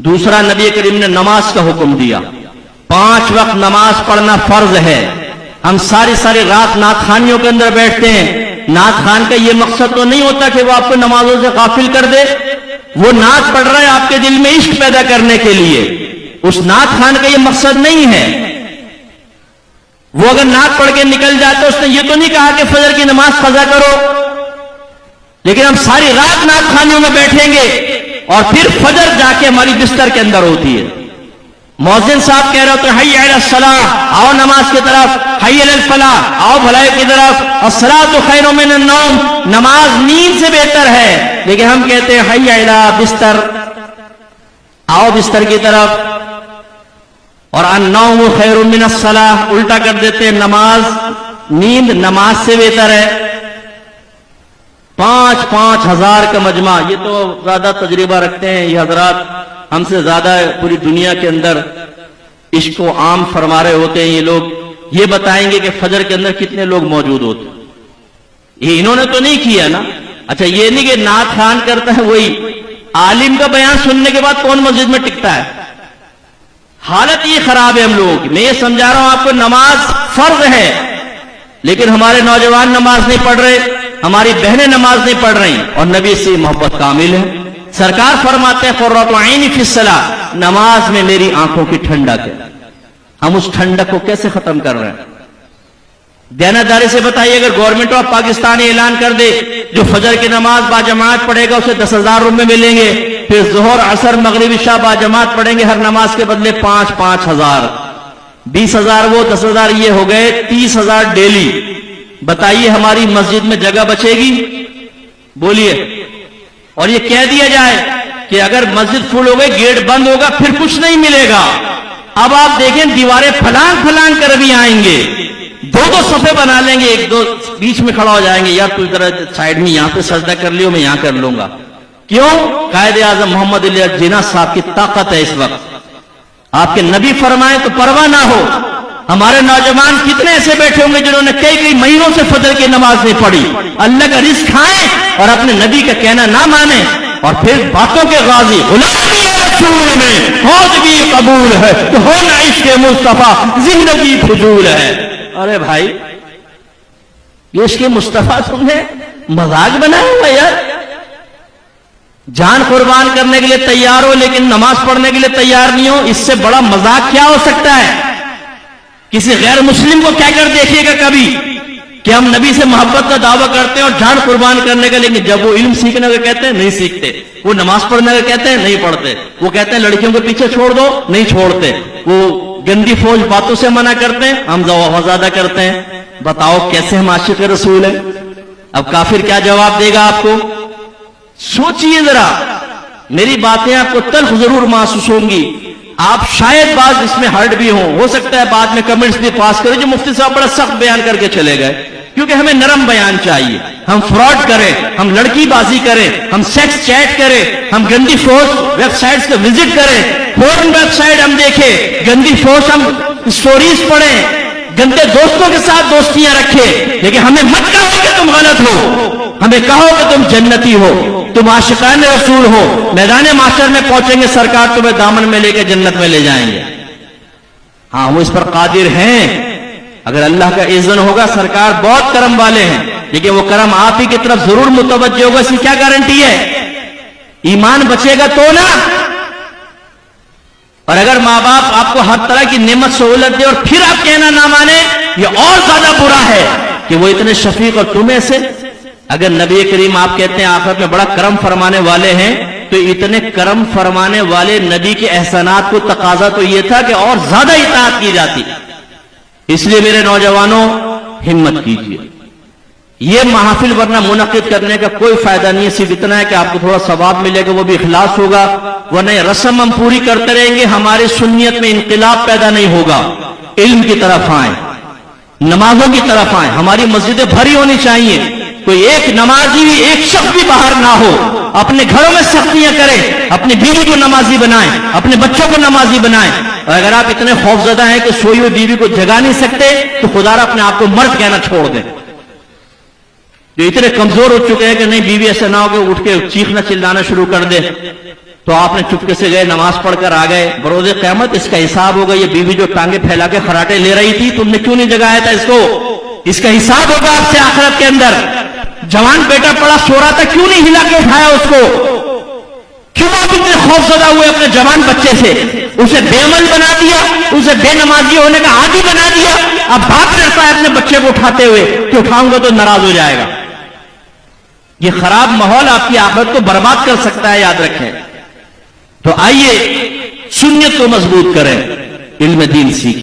दूसरा, नबी करीम ने नमाज का हुक्म दिया। 5 वक्त नमाज पढ़ना फर्ज है। हम सारी सारी रात नात खानियों के अंदर बैठते हैं। नात खान का यह मकसद तो नहीं होता कि वो आपको नमाजों से गाफिल कर दे। वो नात पढ़ रहा है आपके दिल में इश्क पैदा करने के लिए। उस नात खान का यह मकसद नहीं है। वो अगर नात पढ़ के निकल जाए तो उसने ये तो नहीं कहा कि फजर की नमाज कज़ा करो, लेकिन हम सारी रात नात खानियों में बैठेंगे और फिर फजर जाके हमारी बिस्तर के अंदर होती है। मौज़िन साहब कह रहे होते हैं हय्या अला सलाह, आओ नमाज की तरफ, हय्या अल फलाह, आओ भलाई की तरफ, अस्सलातु खैरुम मिनन नौम, नमाज नींद से बेहतर है। लेकिन हम कहते हैं हय्या अला बिस्तर, आओ बिस्तर की तरफ। और अन्नौम खैरुम मिनस सलाह, उल्टा कर देते हैं, नमाज नींद नमाज से बेहतर है। 5-5 हजार का मजमा, ये तो ज्यादा तजर्बा रखते हैं ये हजरात, हमसे ज्यादा पूरी दुनिया के अंदर इसको आम फरमा रहे होते हैं। ये लोग ये बताएंगे कि फजर के अंदर कितने लोग मौजूद होते हैं। ये इन्होंने तो नहीं किया ना। अच्छा, ये नहीं कि नात खान करता है वही, आलिम का बयान सुनने के बाद कौन मस्जिद में टिकता है। हालत ये खराब है हम लोगों की। मैं ये समझा रहा हूं आपको, नमाज फर्ज है, लेकिन हमारे नौजवान नमाज नहीं पढ़ रहे, हमारी बहनें नमाज नहीं पढ़ रही, और नबी से मोहब्बत कामिल है। सरकार फरमाते हैं क़ुर्रतु ऐनी फ़िस्सलाह, नमाज में मेरी आंखों की ठंडक है। हम उस ठंडक को कैसे खत्म कर रहे हैं? देनादारी से बताइए, अगर गवर्नमेंट ऑफ पाकिस्तान ऐलान कर दे जो फजर की नमाज बाजमात पढ़ेगा उसे 10,000 रुपए मिलेंगे, फिर जोहर असर मगरिब इशा बाजमात पढ़ेंगे, हर नमाज के बदले 5-5 हजार, 20,000 वो, 10,000 ये हो गए, 30,000 डेली। बताइए हमारी मस्जिद में जगह बचेगी? बोलिए। और ये कह दिया जाए कि अगर मस्जिद फुल हो गई, गेट बंद होगा, फिर कुछ नहीं मिलेगा। अब आप देखें, दीवारें फलांग फलांग कर भी आएंगे, 2-2 सफे बना लेंगे, 1-2 बीच में खड़ा हो जाएंगे, यार तू इधर साइड में यहां पे सजदा कर लियो, मैं यहां कर लूंगा। क्यों? कायदे आजम मोहम्मद अली जिन्ना साहब की ताकत है इस वक्त। आपके नबी फरमाए तो परवाह ना हो। हमारे नौजवान कितने ऐसे बैठे होंगे जिन्होंने कई महीनों से फजर की नमाज नहीं पढ़ी। अल्लाह का रिज़्क खाएं और अपने नबी का कहना ना माने, और फिर बातों के गाजी, गुलामी रसूल में मौत भी कबूल है, तो होना इश्क़ मुस्तफा जिंदगी फजूल है। अरे भाई, ये इश्क़ मुस्तफा तुमने मजाक बनाया हुआ यार। जान कुर्बान करने के लिए तैयार हो, लेकिन नमाज पढ़ने के लिए तैयार नहीं हो। इससे बड़ा मजाक क्या हो सकता है? किसी गैर मुस्लिम को क्या कर देखिएगा कभी कि हम नबी से मोहब्बत का दावा करते हैं और जान कुर्बान करने का, लेकिन जब वो इल्म सीखने का कहते हैं नहीं सीखते, वो नमाज पढ़ने का कहते हैं नहीं पढ़ते, वो कहते हैं लड़कियों के पीछे छोड़ दो, नहीं छोड़ते, वो गंदी फौज बातों से मना करते हैं, हम ज्यादा करते हैं। बताओ कैसे हम आशिक रसूल हैं? अब काफिर क्या जवाब देगा आपको? सोचिए जरा। मेरी बातें आपको तल्ख जरूर महसूस होंगी, आप शायद बात इसमें हर्ट भी हो सकता है बाद में कमेंट्स भी पास करें जो मुफ्ती साहब बड़ा सख्त बयान करके चले गए, क्योंकि हमें नरम बयान चाहिए। हम फ्रॉड करें, हम लड़की बाजी करें, हम सेक्स चैट करें, हम गंदी फोर्स वेबसाइट्स को विजिट करें, फॉरेन वेबसाइट हम देखें, गंदी फोर्स हम स्टोरीज पढ़ें, गंदे दोस्तों के साथ दोस्तियां रखें, लेकिन हमें मत कहो कि तुम गलत हो, हमें कहो कि तुम जन्नती हो, तुम आशिकान रसूल हो। मैदान माशर में पहुंचेंगे, सरकार तुम्हें दामन में लेकर जन्नत में ले जाएंगे। हाँ, वो इस पर कादिर हैं, अगर अल्लाह का इज़्न होगा। सरकार बहुत करम वाले हैं, लेकिन वो करम आप ही की तरफ जरूर मुतवज्जह होगा, इसकी क्या गारंटी है? ईमान बचेगा तो ना। और अगर माँ बाप आपको हर तरह की नेमत सहूलत दे और फिर आप कहना ना माने, ये और ज्यादा बुरा है कि वो इतने शफीक और तुम ऐसे। अगर नबी करीम आप कहते हैं आखिरत में बड़ा करम फरमाने वाले हैं, तो इतने करम फरमाने वाले नबी के एहसानात को तकाजा तो यह था कि और ज्यादा इताअत की जाती। इसलिए मेरे नौजवानों, हिम्मत कीजिए। यह महफिल वरना मुनक़िद करने का कोई फायदा नहीं है, सिर्फ इतना है कि आपको थोड़ा सवाब मिलेगा, वो भी इखलास होगा, वरना रस्म हम पूरी करते रहेंगे, हमारी सुन्नियत में इनकलाब पैदा नहीं होगा। इल्म की तरफ आए, नमाजों की तरफ आए, हमारी मस्जिदें भरी होनी चाहिए। कोई एक नमाजी भी, एक शख्स भी बाहर ना हो। अपने घरों में सख्तियां करें, अपनी बीवी को नमाजी बनाएं, अपने बच्चों को नमाजी बनाएं। और अगर आप इतने खौफजदा हैं कि सोई हुई बीवी को जगा नहीं सकते, तो खुदा अपने आप को मर्द कहना छोड़ दें। جو اتنے کمزور ہو چکے ہیں کہ نہیں بیوی ایسا نہ ہو کہ اٹھ کے چیخنا چلانا شروع کر دے، تو آپ نے چپکے سے گئے، نماز پڑھ کر آ گئے، بروز قیامت اس کا حساب ہوگا. یہ بیوی جو ٹانگیں پھیلا کے خراٹے لے رہی تھی، تم نے کیوں نہیں جگایا تھا اس کو؟ اس کا حساب ہوگا آپ سے آخرت کے اندر. جوان بیٹا پڑا سو رہا تھا، کیوں نہیں ہلا کے اٹھایا اس کو؟ کیوں آپ اتنے خوف زدہ ہوئے اپنے جوان بچے سے؟ اسے بے عمل بنا دیا، اسے بے نمازی ہونے کا عادی بنا دیا. اب باپ ڈرتا ہے اپنے بچے کو اٹھاتے ہوئے کہ اٹھاؤں گا تو ناراض ہو جائے گا. یہ خراب ماحول آپ کی آخرت کو برباد کر سکتا ہے، یاد رکھیں. تو آئیے سنت کو مضبوط کریں، علم دین سیکھیں.